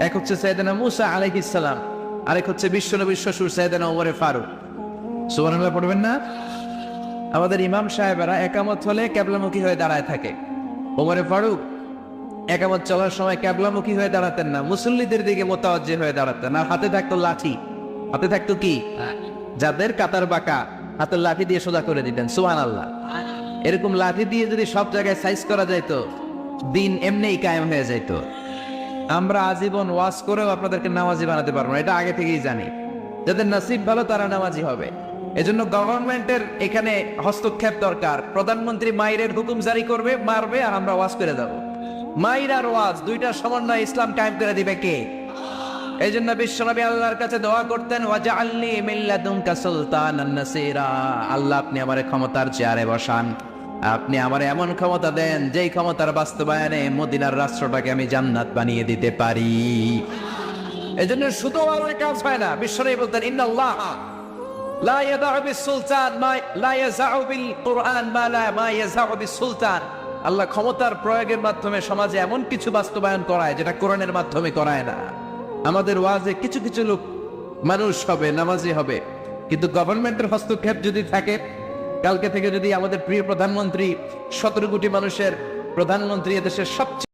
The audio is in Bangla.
এক হচ্ছে সাইয়েদনা মুসা আলাইহিস সালাম, আরেক হচ্ছে বিশ্বনবীর শ্বশুর সাইয়েদনা ওমরে ফারুক। সুবহানাল্লাহ পড়বেন না? আমাদের ইমাম সাহেবেরা একামত হলে ক্যাবলামুখী হয়ে দাঁড়ায় থাকে। ওমরে ফারুক একামত চলার সময় ক্যাবলামুখী হয়ে দাঁড়াতেন না, মুসল্লিদের দিকে মোতাওয়াজ্জি হয়ে দাঁড়াতেন। আর হাতে থাকতো লাঠি। হাতে থাকতো কি? যাদের কাতার বাঁকা, হাতের লাঠি দিয়ে সোজা করে দিতেন। সুবহানাল্লাহ। এরকম লাঠি দিয়ে যদি সব জায়গায় সাইজ করা যাইতো, দিন এমনিই কায়েম হয়ে যাইতো। আমরা আজীবন ওয়াজ করেও আপনাদেরকে নামাজি বানাতে পারবো না, এটা আগে থেকেই জানি। যাদের নসিব ভালো তারা নামাজি হবে। এজন্য গভর্নমেন্টের এখানে হস্তক্ষেপ দরকার। প্রধানমন্ত্রী মাইরের হুকুম জারি করবে, মারবে, আর আমরা ওয়াজ করে যাব। মাইর আর ওয়াজ দুইটার সমন্বয় ইসলাম কায়েম করে দিবে কে? এই জন্য বিশ্বনবী আল্লাহর কাছে দোয়া করতেন, ওয়াজআলনি মিন লাদুনকা সুলতানান নাসীরা। আল্লাহ আপনি আমারে ক্ষমতার চেয়ারে বসান, আপনি আমারে এমন ক্ষমতা দেন যেই ক্ষমতার বাস্তবায়নে মদিনার রাষ্ট্রটাকে আমি জান্নাত বানিয়ে দিতে পারি। এই জন্য শুধু আমার কাজ হয় না। বিশ্বনবী বলতেন, ইন্নাল্লাহ লা ইয়াদাউ বিস-সুলতান মা লা ইয়াযাউ বিল কুরআন মা ইয়াযাউ বিস-সুলতান। আল্লাহ ক্ষমতার প্রয়োগের মাধ্যমে সমাজে এমন কিছু বাস্তবায়ন করায় যেটা কোরআনের মাধ্যমে করায় না। আমাদের ওয়াজে কিছু কিছু লোক মানুষ হবে, নামাজি হবে, কিন্তু গভর্নমেন্টের হস্তক্ষেপ যদি থাকে, কালকে থেকে যদি আমাদের প্রিয় প্রধানমন্ত্রী 17 কোটি মানুষের প্রধানমন্ত্রী, এদেশের সবচেয়ে